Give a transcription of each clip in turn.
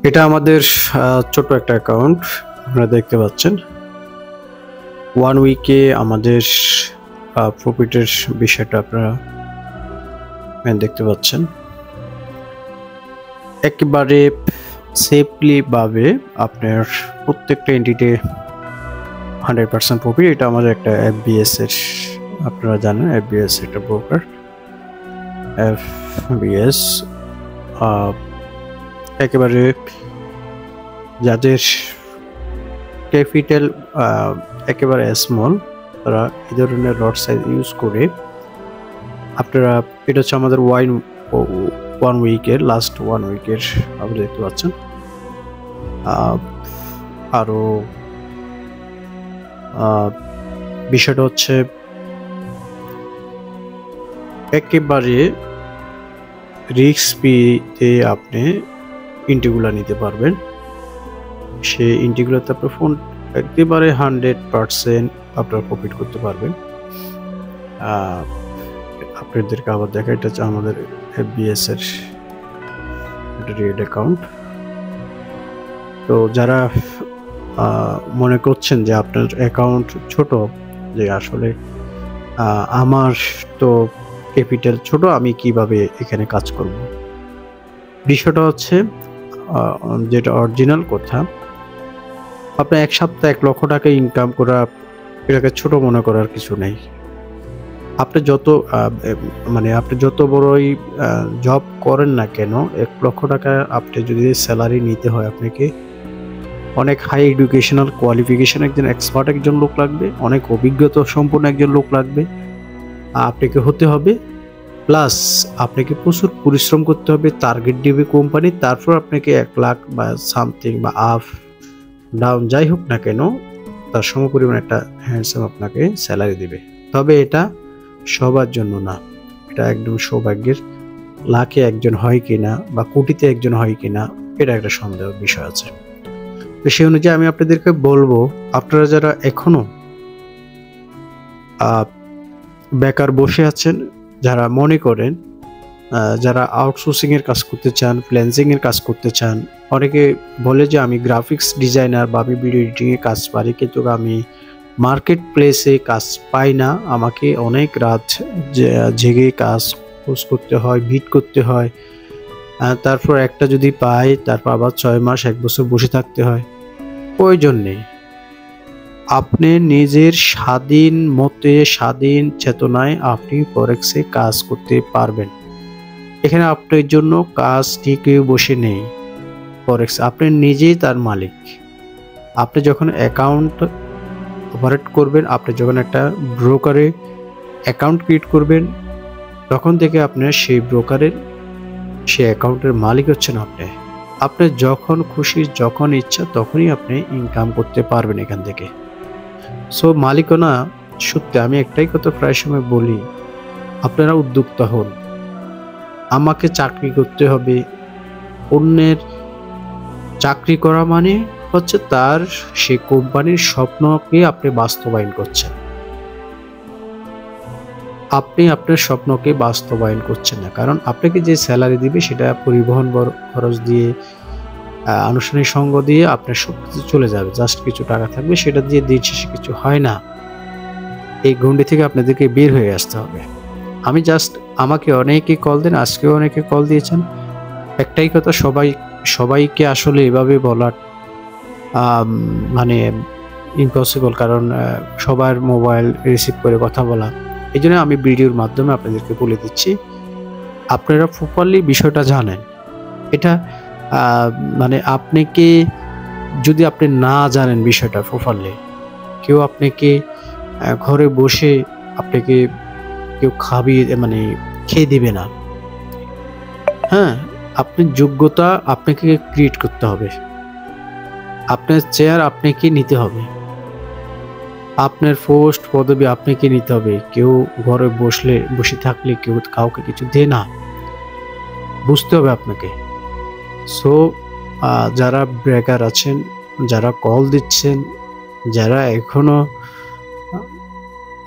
এটা আমাদের ছোট একটা অ্যাকাউন্ট, আপনারা দেখতে পাচ্ছেন। 1 উইকে আমাদের প্রফিটের বিষয়টা আপনারা দেখতে পাচ্ছেন। একেবারে সেফলি ভাবে আপনার প্রত্যেকটা এন্টিটি 100% প্রফিট। এটা আমাদের একটা FBS এর, আপনারা জানেন FBS একটা ব্রোকার। FBS একেবারে যাদের ক্যাপিটাল একেবারে স্মল, তারা এই ধরনের লট সাইজ ইউজ করে আপনারা, এটা হচ্ছে আমাদের 1 উইকের লাস্ট 1 উইকের আপনি দেখতে পাচ্ছেন। আরো বিষয়টা হচ্ছে একেবারে রিস্ক ফ্রিতে আপনি ইন্টিগুলা নিতে পারবেন। সেই ইন্টিগুলাতে আপনার ফোন একেবারে 100% আপনার প্রফিট করতে পারবেন। আপনাদেরকে আবার দেখা, এটা হচ্ছে আমাদের FBS এর রিয়েল অ্যাকাউন্ট। তো যারা মনে করছেন যে আপনার অ্যাকাউন্ট ছোট, যে আসলে আমার তো ক্যাপিটাল ছোট, আমি কিভাবে এখানে কাজ করব, বিষয়টা হচ্ছে যেটা অরিজিনাল কথা, আপনার এক সপ্তাহে 1 লক্ষ টাকা ইনকাম করা, এটাকে ছোট মনে করার কিছু নেই। আপনি আপনি যত বড়ই জব করেন না কেন, 1 লক্ষ টাকা আপনি যদি স্যালারি নিতে হয়, আপনাকে অনেক হাই এডুকেশনাল কোয়ালিফিকেশন একজন এক্সপার্ট একজন লোক লাগবে, অনেক অভিজ্ঞতা সম্পন্ন একজন লোক লাগবে আপনাকে হতে হবে। প্লাস আপনাকে প্রচুর পরিশ্রম করতে হবে, টার্গেট দিবে কোম্পানি, তারপর আপনাকে 1 লাখ বা সামথিং বা আপ ডাউন যাই হোক না কেন, তার সমপরিমাণ একটা হ্যান্ডসাম আপনাকে স্যালারি দিবে। তবে এটা সবার জন্য না, এটা একদম সৌভাগ্যের, লাখে একজন হয় কিনা বা কোটিতে একজন হয় কিনা, এটা একটা সন্দেহের বিষয় আছে। তো সেই অনুযায়ী আমি আপনাদেরকে বলবো, আপনারা যারা এখনো বেকার বসে আছেন, যারা মনে করেন যারা আউটসোর্সিং এর কাজ করতে চান, ফ্রিল্যান্সিং এর কাজ করতে চান, অনেকে বলে যে আমি গ্রাফিক্স ডিজাইনার বা আমি ভিডিও এডিটিং এ কাজ পারি, কিন্তু আমি মার্কেট প্লেসে কাজ পাই না, আমাকে অনেক রাত জেগে কাজ করতে হয়, ভিট করতে হয়, তারপর একটা যদি পাই তারপর আবার 6 মাস 1 বছর বসে থাকতে হয়। প্রয়োজন নেই, আপনি নিজের স্বাধীন মতে স্বাধীন চেতনায় আপনি ফরেক্সে কাজ করতে পারবেন। এখানে আপনার জন্য কাজ নিয়ে কেউ বসে নেই। ফরেক্স আপনি নিজেই তার মালিক। আপনি যখন অ্যাকাউন্ট অপারেট করবেন, আপনি যখন একটা ব্রোকারে অ্যাকাউন্ট ক্রিয়েট করবেন, তখন থেকে আপনার সেই ব্রোকারের সেই অ্যাকাউন্টের মালিক হচ্ছেন আপনি। আপনি যখন খুশি যখন ইচ্ছা তখনই আপনি ইনকাম করতে পারবেন এখান থেকে। সো মালিকানা সত্যি আমি একটাই কথা প্রায় সময় বলি, আপনারা উদ্যোক্তা হন। আমাকে চাকরি করতে হবে, অন্যের চাকরি করা মানে হচ্ছে তার সে কোম্পানির স্বপ্নকে আপনি বাস্তবায়ন করছেন। আপনি আপনার স্বপ্নকে বাস্তবায়ন করছেন না, কারণ আপনাকে যে স্যালারি দিবে সেটা পরিবহন খরচ দিয়ে, আনুষ্ঠানিক সঙ্গ দিয়ে আপনার সবকিছু চলে যাবে, জাস্ট কিছু টাকা থাকবে, সেটা দিয়ে দিন শেষে কিছু হয় না। এই গণ্ডি থেকে আপনাদেরকে বের হয়ে আসতে হবে। আমি জাস্ট, আমাকে অনেকে কল দেন, আজকেও অনেকে কল দিয়েছেন, একটাই কথা, সবাইকে আসলে এভাবে বলার মানে ইম্পসিবল, কারণ সবার মোবাইল রিসিভ করে কথা বলা। এই জন্য আমি ভিডিওর মাধ্যমে আপনাদেরকে বলে দিচ্ছি, আপনারা প্রপারলি বিষয়টা জানেন। এটা আপনাকে যদি আপনি না জানেন বিষয়টা প্রপারলি, কেউ আপনাকে ঘরে বসে আপনাকে কেউ খেয়ে দিবে না। হ্যাঁ, আপনি যোগ্যতা আপনাকে ক্রিয়েট করতে হবে, আপনার চেয়ার আপনাকে নিতে হবে, আপনার পোস্ট পদবি আপনাকে নিতে হবে। কেউ ঘরে বসে থাকলে কেউ কাউকে কিছু দেয় না, বুঝতে হবে আপনাকে। সো যারা ব্রেকার আছেন, যারা কল দিচ্ছেন, যারা এখনো,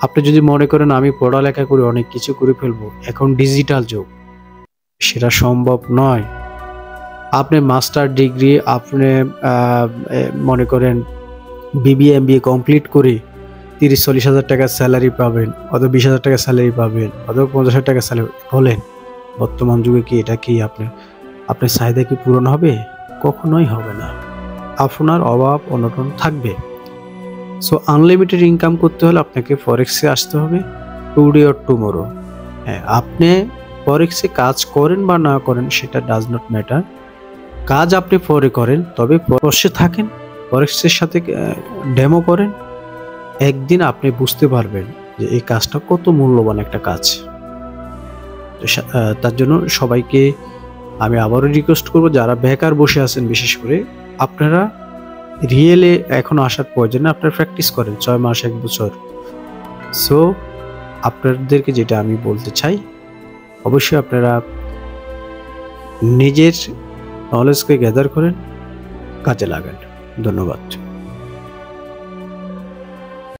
আপনি যদি মনে করেন আমি পড়ালেখা করে অনেক কিছু করে ফেলবো, এখন ডিজিটাল যুগ, সেটা সম্ভব নয়। আপনি মাস্টার ডিগ্রি, আপনি মনে করেন বিবিএ এমবিএ কমপ্লিট করে 30-40 হাজার টাকা স্যালারি পাবেন, অথবা 20 হাজার টাকা স্যালারি পাবেন, অথবা 50 হাজার টাকা স্যালারি বলেন, বর্তমান যুগে কি এটা কি আপনার চাহিদা কি পূরণ হবে? কখনোই হবে না। আপনার অভাব অনটন থাকবে। সো আনলিমিটেড ইনকাম করতে হলে আপনাকে ফরেক্সে আসতে হবে, টুডে অর টুমোরো। হ্যাঁ, আপনি ফরেক্সে কাজ করেন বা না করেন সেটা ডাজ নট ম্যাটার। কাজ আপনি পরে করেন, তবে বসে থাকেন, ফরেক্সের সাথে ডেমো করেন। একদিন আপনি বুঝতে পারবেন যে এই কাজটা কত মূল্যবান একটা কাজ। তার জন্য সবাইকে আমি আবারও রিকোয়েস্ট করব, যারা বেকার বসে আছেন বিশেষ করে, আপনারা রিয়েলে এখন আসার প্রয়োজন, আপনারা প্র্যাকটিস করেন 6 মাস 1 বছর। সো আপনাদেরকে যেটা আমি বলতে চাই, অবশ্যই আপনারা নিজের নলেজকে গ্যাদার করেন, কাজে লাগান। ধন্যবাদ।